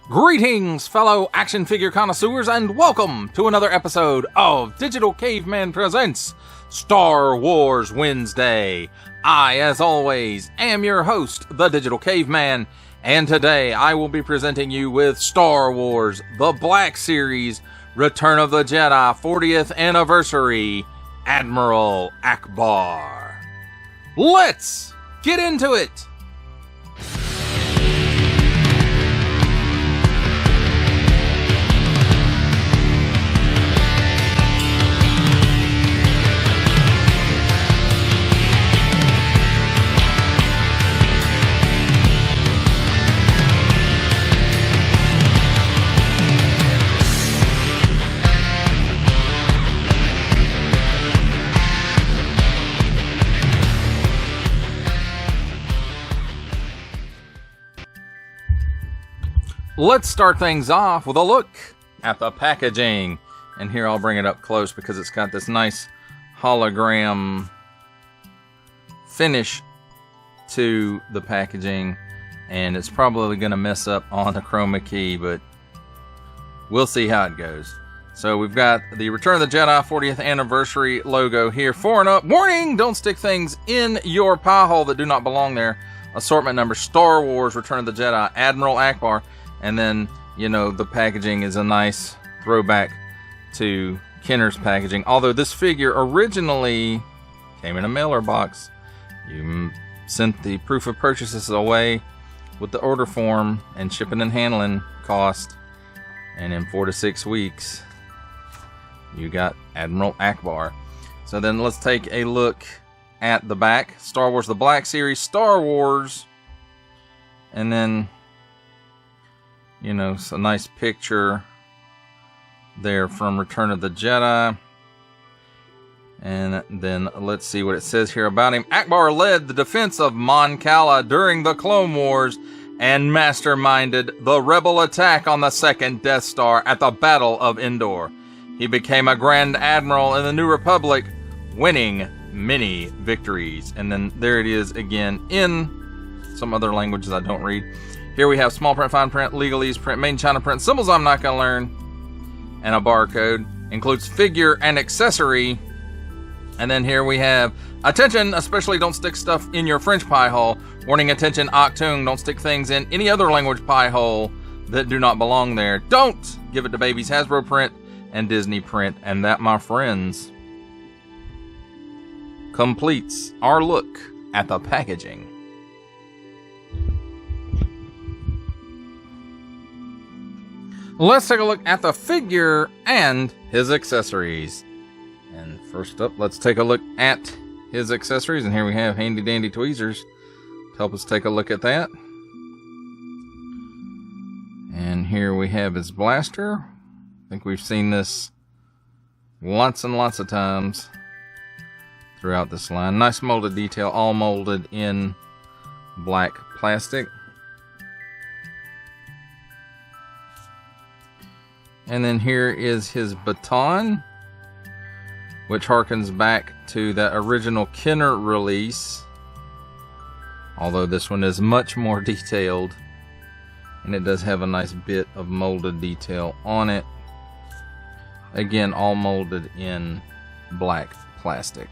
Greetings, fellow action figure connoisseurs, and welcome to another episode of Digital Caveman Presents Star Wars Wednesday. I, as always, am your host, the Digital Caveman, and today I will be presenting you with Star Wars The Black Series Return of the Jedi 40th Anniversary Admiral Akbar. Let's get into it! Let's start things off with a look at the packaging. And here I'll bring it up close because it's got this nice hologram finish to the packaging. And it's probably going to mess up on the chroma key, but we'll see how it goes. So we've got the Return of the Jedi 40th Anniversary logo here. 4 and up. Warning! Don't stick things in your pie hole that do not belong there. Assortment number Star Wars Return of the Jedi Admiral Akbar. And then, you know, the packaging is a nice throwback to Kenner's packaging. Although this figure originally came in a mailer box. You sent the proof of purchases away with the order form and shipping and handling cost. And in 4 to 6 weeks, you got Admiral Akbar. So then let's take a look at the back. Star Wars The Black Series, Star Wars. And then, you know, it's a nice picture there from Return of the Jedi. And then let's see what it says here about him. Akbar led the defense of Mon Cala during the Clone Wars and masterminded the rebel attack on the second Death Star at the Battle of Endor. He became a Grand Admiral in the New Republic, winning many victories. And then there it is again in some other languages I don't read. Here we have small print, fine print, legalese print, made in China print, symbols I'm not going to learn, and a barcode. Includes figure and accessory. And then here we have, attention, especially don't stick stuff in your French pie hole. Warning, attention, Octung, don't stick things in any other language pie hole that do not belong there. Don't give it to babies. Hasbro print and Disney print. And that, my friends, completes our look at the packaging. Let's take a look at the figure and his accessories. And first up, let's take a look at his accessories. And here we have handy dandy tweezers to help us take a look at that. And here we have his blaster. I think we've seen this lots and lots of times throughout this line. Nice molded detail, all molded in black plastic. And then here is his baton, which harkens back to that original Kenner release. Although this one is much more detailed. And it does have a nice bit of molded detail on it. Again, all molded in black plastic.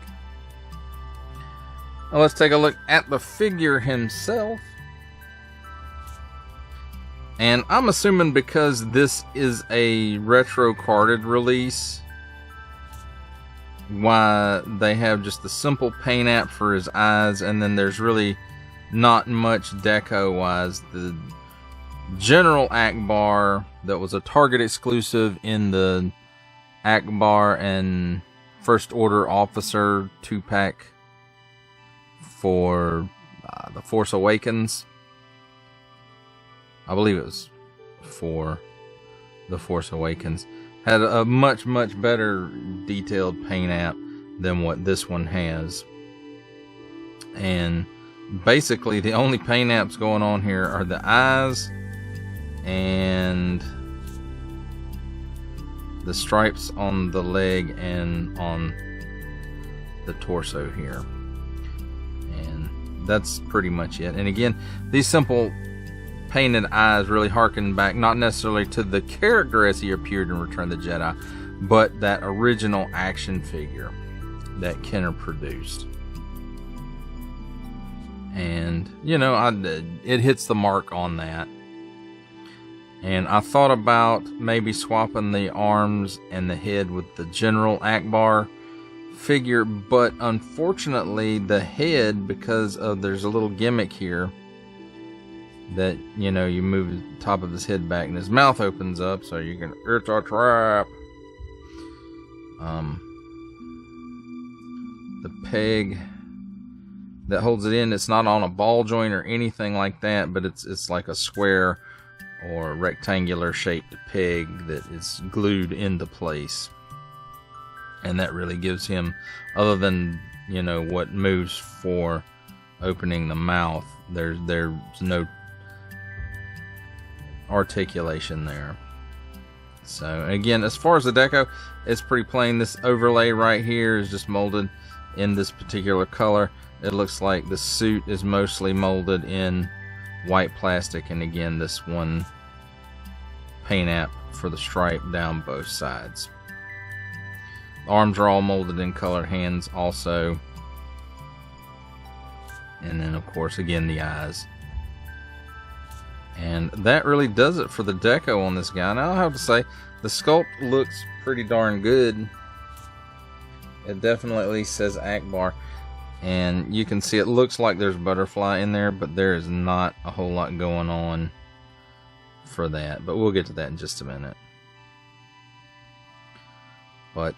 Now let's take a look at the figure himself. And I'm assuming because this is a retro carded release, why they have just the simple paint app for his eyes, and then there's really not much deco wise. The General Akbar that was a Target exclusive in the Akbar and First Order Officer 2-pack for The Force Awakens. I believe it was for The Force Awakens. Had a much, much better detailed paint app than what this one has. And basically the only paint apps going on here are the eyes and the stripes on the leg and on the torso here. And that's pretty much it. And again, these simple painted eyes really harken back not necessarily to the character as he appeared in Return of the Jedi, but that original action figure that Kenner produced. And you know, it hits the mark on that. And I thought about maybe swapping the arms and the head with the General Akbar figure, but unfortunately the head, because of there's a little gimmick here that, you know, you move the top of his head back and his mouth opens up, so you can, it's a trap. The peg that holds it in, it's not on a ball joint or anything like that, but it's like a square or rectangular shaped peg that is glued into place. And that really gives him, other than, you know, what moves for opening the mouth, there's no articulation there. So again, as far as the deco, it's pretty plain. This overlay right here is just molded in this particular color. It looks like the suit is mostly molded in white plastic, and again, this one paint app for the stripe down both sides. The arms are all molded in colored hands also, and then of course again the eyes. And that really does it for the deco on this guy. Now I have to say, the sculpt looks pretty darn good. It definitely says Akbar, and you can see it looks like there's butterfly in there, but there is not a whole lot going on for that. But we'll get to that in just a minute. But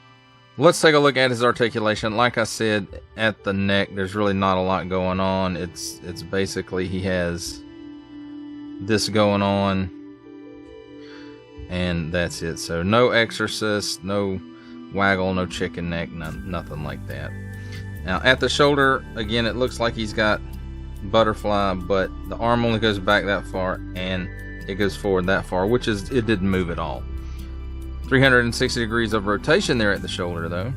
let's take a look at his articulation. Like I said, at the neck, there's really not a lot going on. It's basically he has this going on, and that's it. So no exorcist, no waggle, no chicken neck, nothing like that. Now at the shoulder, again, it looks like he's got butterfly, but the arm only goes back that far and it goes forward that far, which is, it didn't move at all. 360 degrees of rotation there at the shoulder though,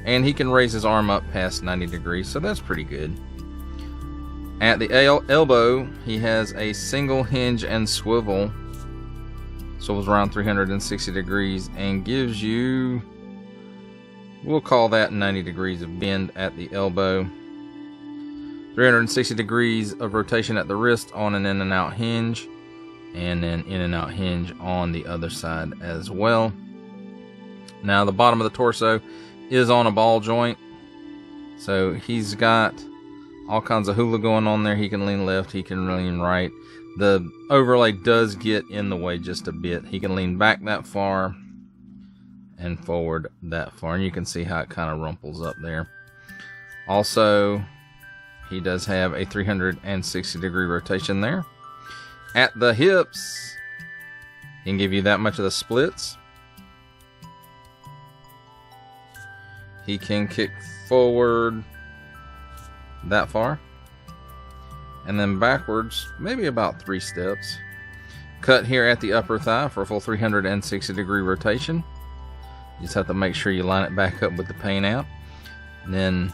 and he can raise his arm up past 90 degrees, so that's pretty good. At the elbow, he has a single hinge and swivel. Swivels around 360 degrees and gives you, we'll call that 90 degrees of bend at the elbow. 360 degrees of rotation at the wrist on an in and out hinge, and then in and out hinge on the other side as well. Now the bottom of the torso is on a ball joint, so he's got all kinds of hula going on there. He can lean left, he can lean right. The overlay does get in the way just a bit. He can lean back that far and forward that far, and you can see how it kind of rumples up there. Also, he does have a 360 degree rotation there. At the hips, he can give you that much of the splits. He can kick forward that far, and then backwards maybe about 3 steps. Cut here at the upper thigh for a full 360 degree rotation. You just have to make sure you line it back up with the paint app. And then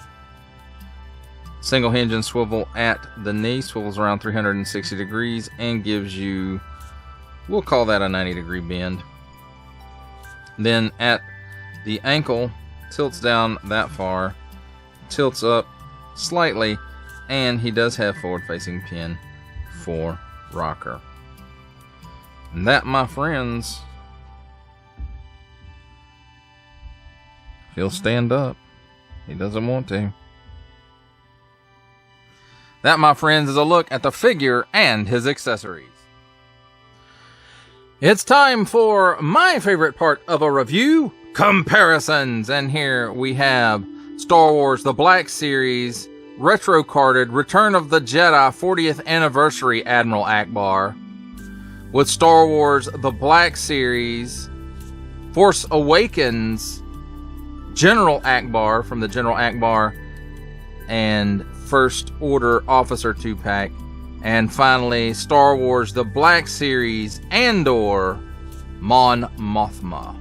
single hinge and swivel at the knee, swivels around 360 degrees and gives you, we'll call that a 90 degree bend. Then at the ankle, tilts down that far, tilts up slightly, and he does have forward facing pin for rocker. And that, my friends, he'll stand up. He doesn't want to. That, my friends, is a look at the figure and his accessories. It's time for my favorite part of a review, comparisons. And here we have Star Wars The Black Series, retro carded Return of the Jedi 40th Anniversary Admiral Akbar, with Star Wars The Black Series Force Awakens General Akbar from the General Akbar and First Order Officer 2-pack, and finally Star Wars The Black Series Andor Mon Mothma.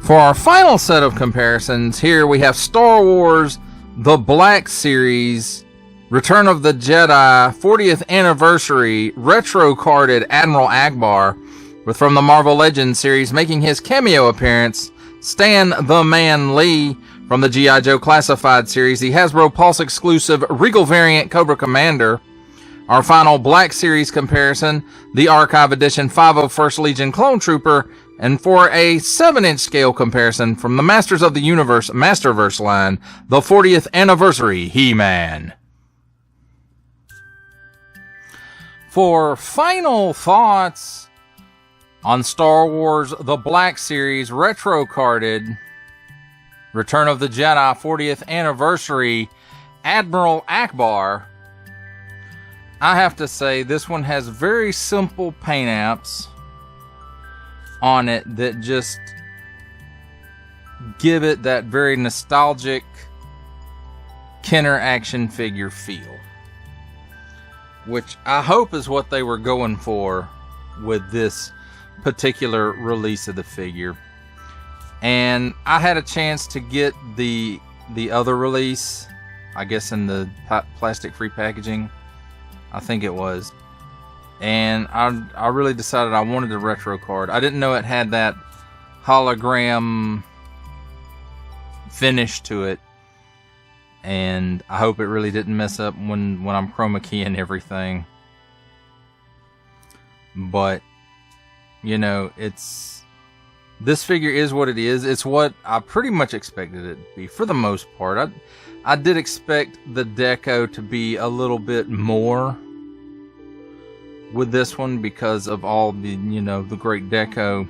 For our final set of comparisons, here we have Star Wars The Black Series Return of the Jedi 40th Anniversary Retro Carded Admiral Akbar, with from the Marvel Legends series making his cameo appearance, Stan the Man Lee. From the G.I. Joe Classified series, the Hasbro Pulse exclusive Regal variant Cobra Commander. Our final Black Series comparison, the Archive Edition 501st Legion Clone Trooper. And for a 7-inch scale comparison from the Masters of the Universe Masterverse line, the 40th Anniversary He-Man. For final thoughts on Star Wars The Black Series Retro Carded Return of the Jedi 40th Anniversary Admiral Akbar, I have to say this one has very simple paint apps on it that just give it that very nostalgic Kenner action figure feel, which I hope is what they were going for with this particular release of the figure. And I had a chance to get the other release, I guess in the plastic free packaging, I think it was. And I really decided I wanted a retro card. I didn't know it had that hologram finish to it. And I hope it really didn't mess up when I'm chroma keying everything. But, you know, this figure is what it is. It's what I pretty much expected it to be for the most part. I did expect the deco to be a little bit more with this one because of all the, you know, the great deco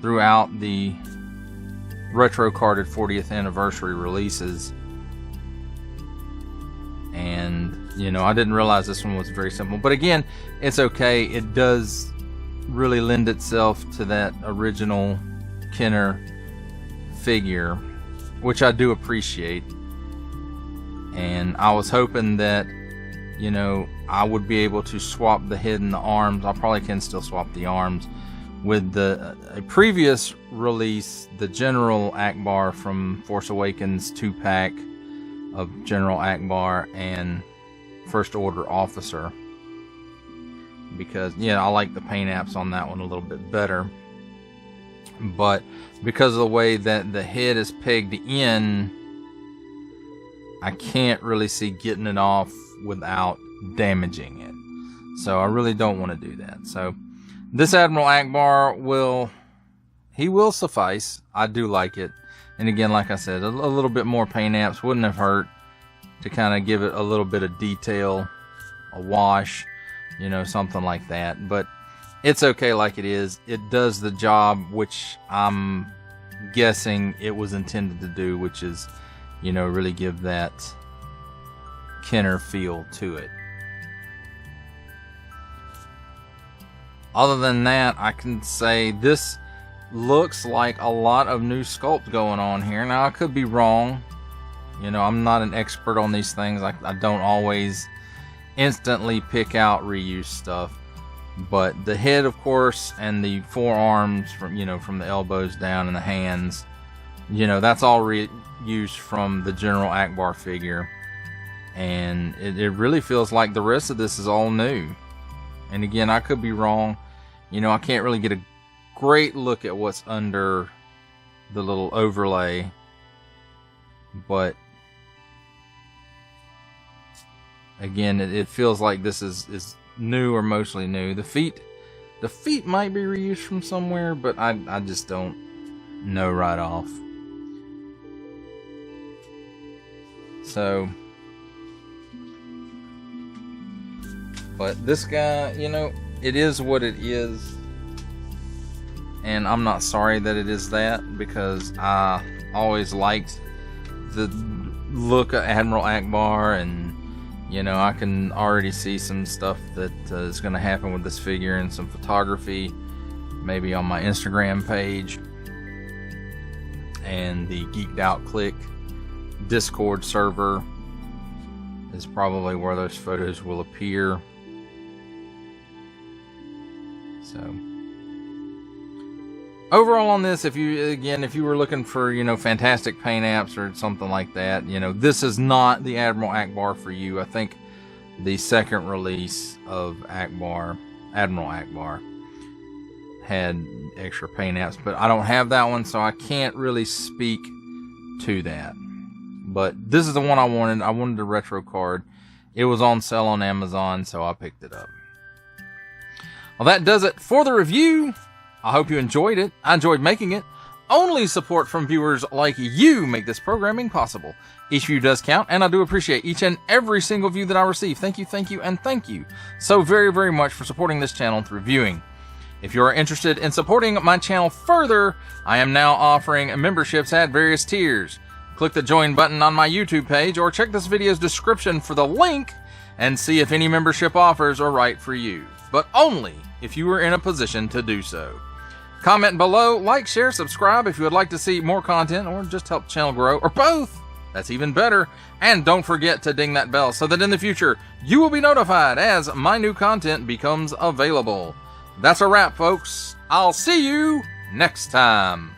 throughout the retro carded 40th anniversary releases. And, you know, I didn't realize this one was very simple. But again, it's okay. It does really lend itself to that original Kenner figure, which I do appreciate. And I was hoping that, you know, I would be able to swap the head and the arms. I probably can still swap the arms with a previous release, the General Akbar from Force Awakens 2-pack of General Akbar and First Order Officer, because, yeah, I like the paint apps on that one a little bit better. But because of the way that the head is pegged in, I can't really see getting it off without damaging it. So I really don't want to do that. So this Admiral Akbar will suffice. I do like it. And again, like I said, a little bit more paint apps wouldn't have hurt to kind of give it a little bit of detail, a wash, you know, something like that. But it's okay like it is. It does the job which I'm guessing it was intended to do, which is, you know, really give that Kenner feel to it. Other than that, I can say this looks like a lot of new sculpt going on here. Now, I could be wrong. You know, I'm not an expert on these things. I don't always instantly pick out reuse stuff. But the head, of course, and the forearms from, you know, from the elbows down and the hands, you know, that's all reused from the General Akbar figure. And it really feels like the rest of this is all new. And again, I could be wrong. You know, I can't really get a great look at what's under the little overlay. But again, it feels like this is new or mostly new. The feet might be reused from somewhere, but I just don't know right off. So, but this guy, you know, it is what it is. And I'm not sorry that it is that, because I always liked the look of Admiral Akbar, and, you know, I can already see some stuff that is going to happen with this figure and some photography, maybe on my Instagram page and the Geeked Out Click Discord server is probably where those photos will appear. So, overall on this, if you were looking for, fantastic paint apps or something like that, this is not the Admiral Akbar for you. I think the second release of Admiral Akbar had extra paint apps, but I don't have that one, so I can't really speak to that. But this is the one I wanted. I wanted the retro card. It was on sale on Amazon, so I picked it up. Well, that does it for the review. I hope you enjoyed it. I enjoyed making it. Only support from viewers like you make this programming possible. Each view does count, and I do appreciate each and every single view that I receive. Thank you, and thank you so very, very much for supporting this channel through viewing. If you are interested in supporting my channel further, I am now offering memberships at various tiers. Click the join button on my YouTube page or check this video's description for the link and see if any membership offers are right for you, but only if you are in a position to do so. Comment below, like, share, subscribe if you would like to see more content or just help the channel grow, or both. That's even better. And don't forget to ding that bell so that in the future you will be notified as my new content becomes available. That's a wrap, folks. I'll see you next time.